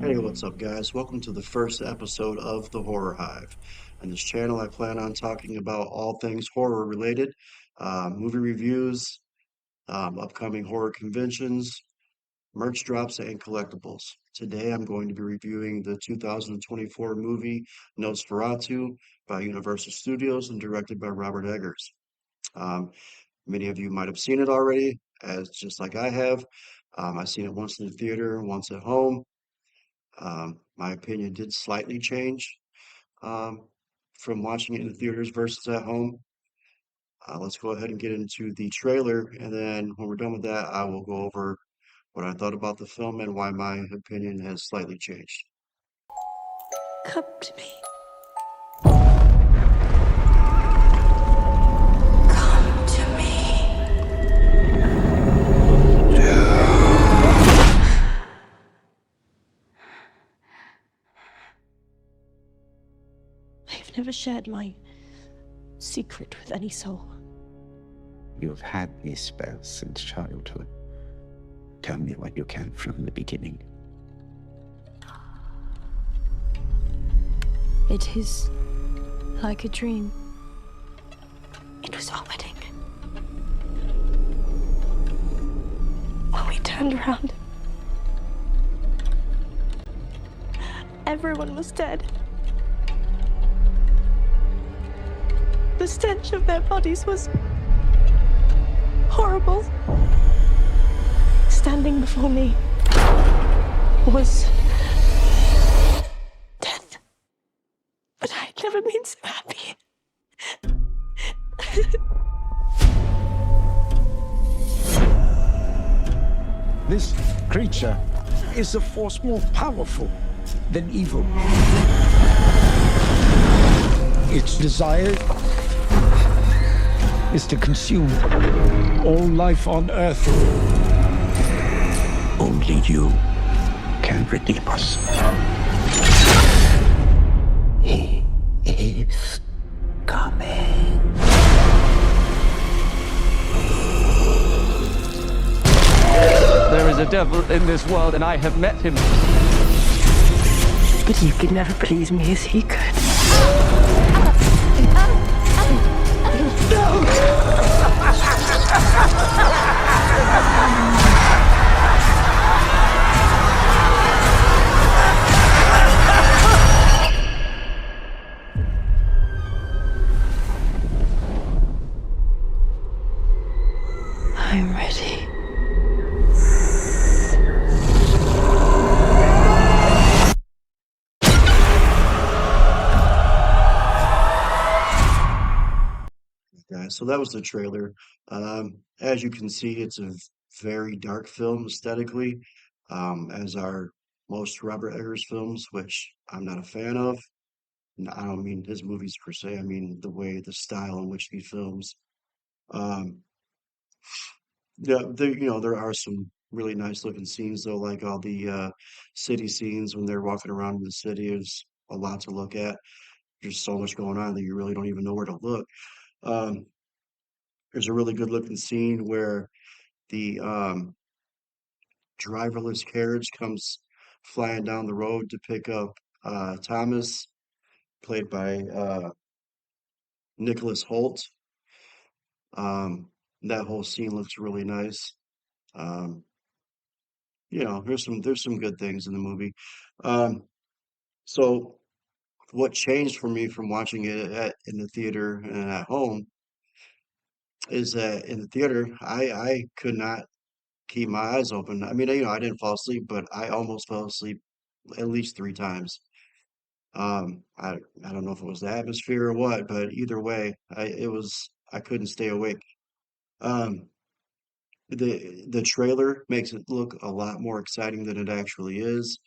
Hey, what's up, guys? Welcome to the first episode of The Horror Hive. On this channel, I plan on talking about all things horror related, movie reviews, upcoming horror conventions, merch drops, and collectibles. Today, I'm going to be reviewing the 2024 movie Nosferatu by Universal Studios and directed by Robert Eggers. Um, Many of you might have seen it already, as just like I have. I've seen it once in the theater, once at home. My opinion did slightly change um, from watching it in the theaters versus at home. Let's go ahead and get into the trailer, and then when we're done with that, I will go over what I thought about the film and why my opinion has slightly changed. Come to me. Come to me. I've never shared my secret with any soul. You've had these spells since childhood. Tell me what you can from the beginning. It is like a dream. It was our wedding. When we turned around, everyone was dead. The stench of their bodies was horrible. Standing before me was death. But I'd never been so happy. This creature is a force more powerful than evil. Its desire is to consume all life on Earth. Only you can redeem us. He is coming. There is a devil in this world, and I have met him. But you could never please me as he could. I'm ready. Guys, so that was the trailer. As you can see, it's a very dark film aesthetically, as are most Robert Eggers films, which I'm not a fan of. I don't mean his movies per se. I mean the style in which he films. Um, yeah, there are some really nice looking scenes though, like all the city scenes when they're walking around in the city. Is a lot to look at. There's so much going on that you really don't even know where to look. Um, there's a really good looking scene where the driverless carriage comes flying down the road to pick up Thomas, played by Nicholas Holt. That whole scene looks really nice. Um, there's some good things in the movie. Um, so what changed for me from watching it in the theater and at home is that in the theater I could not keep my eyes open. I mean, I didn't fall asleep, but I almost fell asleep at least three times. I don't know if it was the atmosphere or what, but either way, I couldn't stay awake. Um, the trailer makes it look a lot more exciting than it actually is.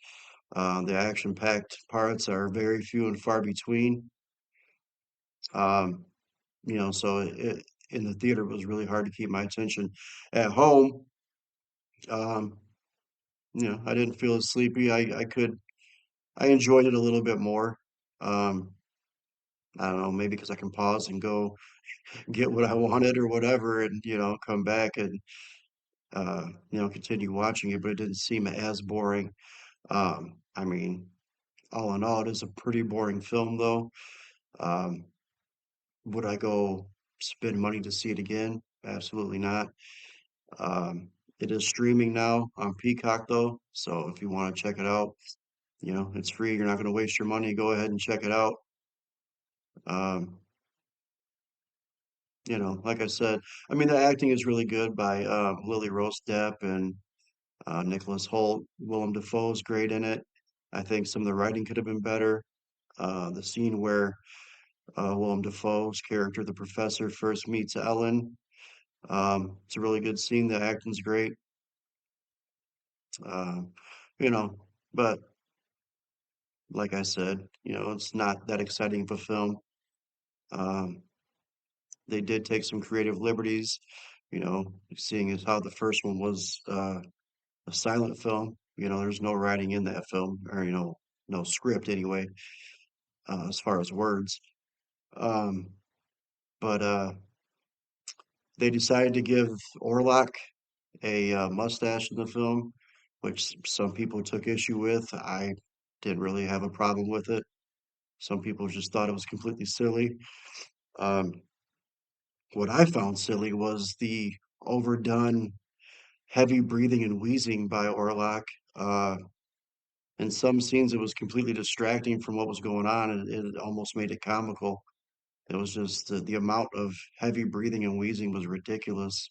The action-packed parts are very few and far between. Um, so in the theater it was really hard to keep my attention. At home, um, I didn't feel as sleepy. I enjoyed it a little bit more. Um, I don't know, maybe because I can pause and go get what I wanted or whatever, and come back and continue watching it, but it didn't seem as boring. I mean, all in all, it is a pretty boring film, though. Um, would I go spend money to see it again? Absolutely not. Um, it is streaming now on Peacock, though, so if you want to check it out, it's free. You're not going to waste your money. Go ahead and check it out. Um, like I said, I mean, the acting is really good by Lily Rose Depp and Nicholas Hoult. Willem Dafoe is great in it. I think some of the writing could have been better. The scene where Willem Dafoe's character, the professor, first meets Ellen. It's a really good scene. The acting's great. Um, you know, but like I said, it's not that exciting of a film. Um, they did take some creative liberties, seeing as how the first one was a silent film. There's no writing in that film, or no script anyway, as far as words. Um, but they decided to give Orlok a mustache in the film, which some people took issue with. I didn't really have a problem with it. Some people just thought it was completely silly. Um, what I found silly was the overdone heavy breathing and wheezing by Orlok. In some scenes, it was completely distracting from what was going on, and it almost made it comical. It was just the amount of heavy breathing and wheezing was ridiculous.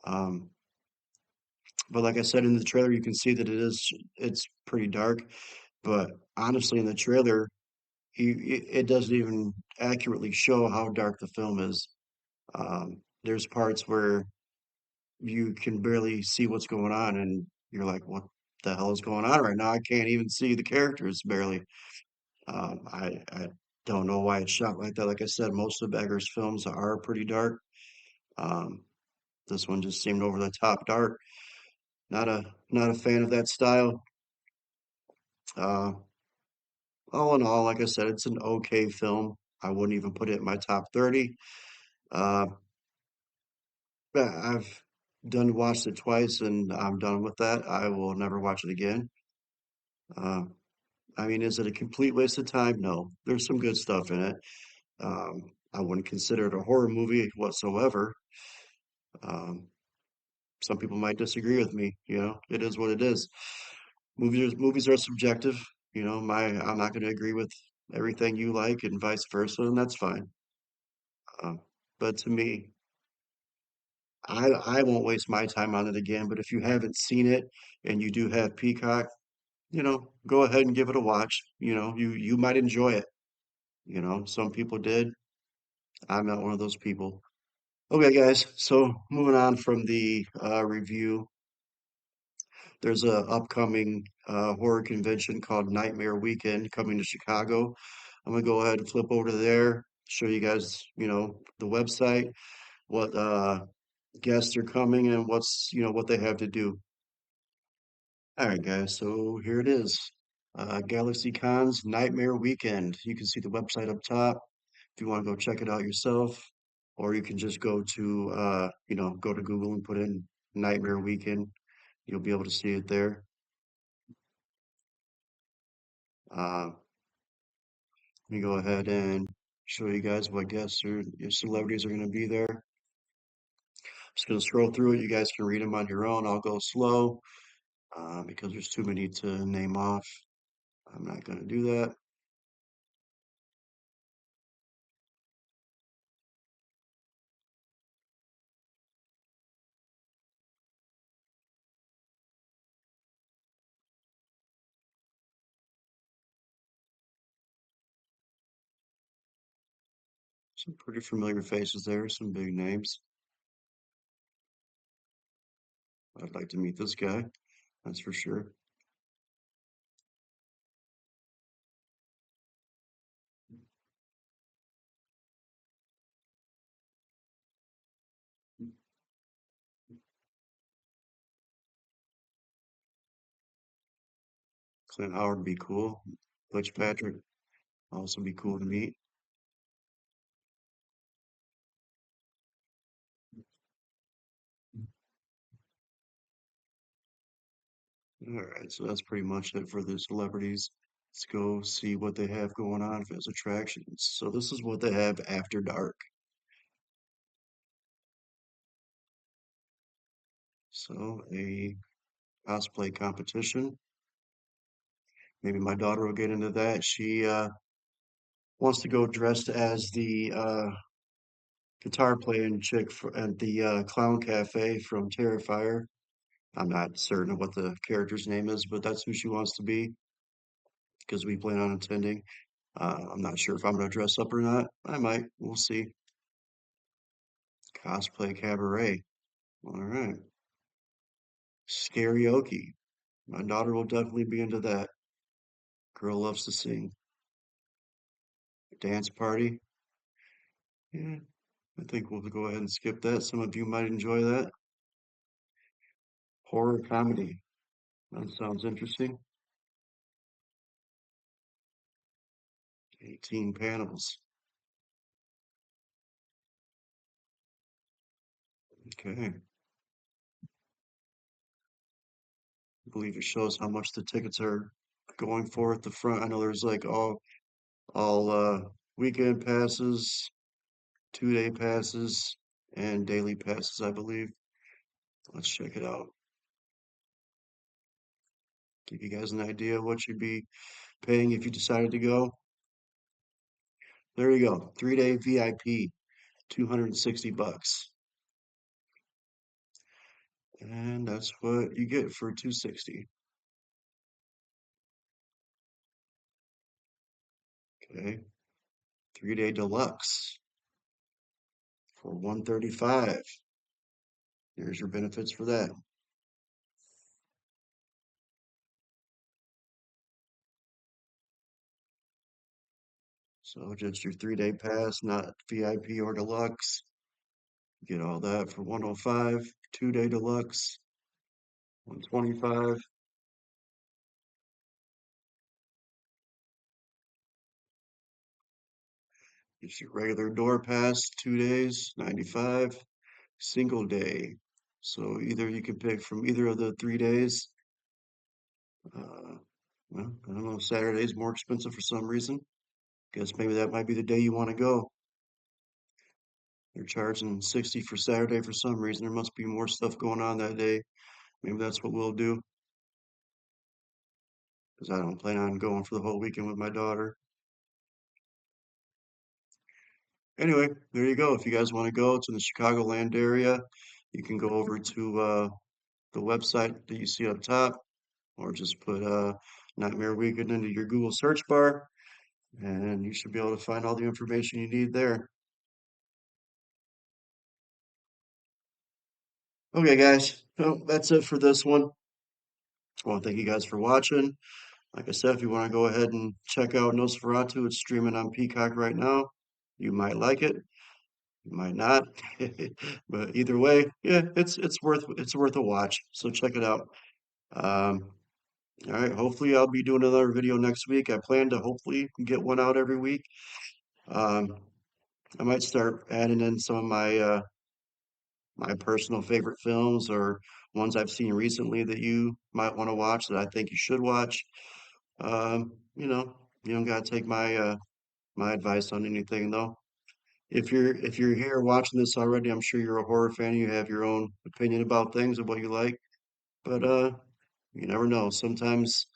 Um, but like I said in the trailer, you can see that it's pretty dark. But honestly, in the trailer, it doesn't even accurately show how dark the film is. There's parts where you can barely see what's going on, and you're like, "What the hell is going on right now? I can't even see the characters barely." I don't know why it's shot like that. Like I said, most of Eggers' films are pretty dark. Um, this one just seemed over the top dark. Not a fan of that style. Uh, all in all, like I said, it's an okay film. I wouldn't even put it in my top 30. Uh, but I've done watched it twice and I'm done with that. I will never watch it again. Uh, I mean, is it a complete waste of time? No, there's some good stuff in it. I wouldn't consider it a horror movie whatsoever. Um, some people might disagree with me. It is what it is. Movies are subjective. I'm not going to agree with everything you like and vice versa, and that's fine. Um, but to me, I won't waste my time on it again. But if you haven't seen it and you do have Peacock, go ahead and give it a watch. You might enjoy it. Some people did. I'm not one of those people. Okay, guys. So moving on from the review, there's a upcoming horror convention called Nightmare Weekend coming to Chicago. I'm gonna go ahead and flip over to there, show you guys, the website, what guests are coming, and what they have to do. All right, guys. So here it is. GalaxyCon's Nightmare Weekend. You can see the website up top if you want to go check it out yourself, or you can just go to Google and put in Nightmare Weekend. You'll be able to see it there. Uh, Let me go ahead and show you guys what guests or your celebrities are going to be there. Just going to scroll through it. You guys can read them on your own. I'll go slow because there's too many to name off. I'm not going to do that. Some pretty familiar faces there, some big names. I'd like to meet this guy, that's for sure. Clint Howard would be cool. Butch Patrick also be cool to meet. All right, so that's pretty much it for the celebrities. Let's go see what they have going on as attractions. So this is what they have after dark. So a cosplay competition. Maybe my daughter will get into that. She wants to go dressed as the guitar playing chick at the Clown Cafe from Terrifier. I'm not certain of what the character's name is, but that's who she wants to be because we plan on attending. I'm not sure if I'm going to dress up or not. I might. We'll see. Cosplay cabaret. All right. Karaoke. My daughter will definitely be into that. Girl loves to sing. Dance party. Yeah, I think we'll go ahead and skip that. Some of you might enjoy that. Horror comedy. That sounds interesting. 18 panels. Okay. I believe it shows how much the tickets are going for at the front. I know there's like all weekend passes, 2-day passes, and daily passes, I believe. Let's check it out. Give you guys an idea of what you'd be paying if you decided to go. There you go. 3-day VIP, 260 bucks. And that's what you get for 260. Okay. 3-day deluxe for 135. Here's your benefits for that. So just your 3-day pass, not VIP or deluxe. Get all that for 105. 2-day deluxe, 125. Just your regular door pass, 2 days, 95. Single day. So either you can pick from either of the 3 days. Uh, well, I don't know. Saturday's more expensive for some reason. Guess maybe that might be the day you want to go. They're charging 60 for Saturday for some reason. There must be more stuff going on that day. Maybe that's what we'll do. Because I don't plan on going for the whole weekend with my daughter. Anyway, there you go. If you guys want to go to the Chicagoland area, you can go over to the website that you see up top, or just put Nightmare Weekend into your Google search bar, and you should be able to find all the information you need there. Okay, guys, well, that's it for this one. I want to thank you guys for watching. Like I said, if you want to go ahead and check out Nosferatu, it's streaming on Peacock right now. You might like it, you might not, but either way, yeah, it's worth a watch. So check it out. Um, all right, hopefully I'll be doing another video next week. I plan to hopefully get one out every week. Um, I might start adding in some of my personal favorite films or ones I've seen recently that you might want to watch that I think you should watch. You know, you don't gotta take my advice on anything though. If you're here watching this already, I'm sure you're a horror fan. You have your own opinion about things and what you like. But you never know. Sometimes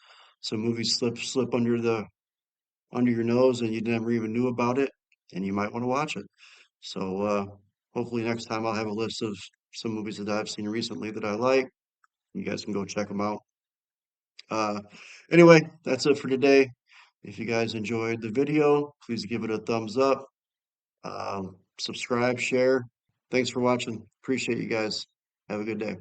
some movies slip under your nose and you never even knew about it, and you might want to watch it. So hopefully next time I'll have a list of some movies that I've seen recently that I like. You guys can go check them out. Uh, anyway, that's it for today. If you guys enjoyed the video, please give it a thumbs up. Subscribe, share. Thanks for watching. Appreciate you guys. Have a good day.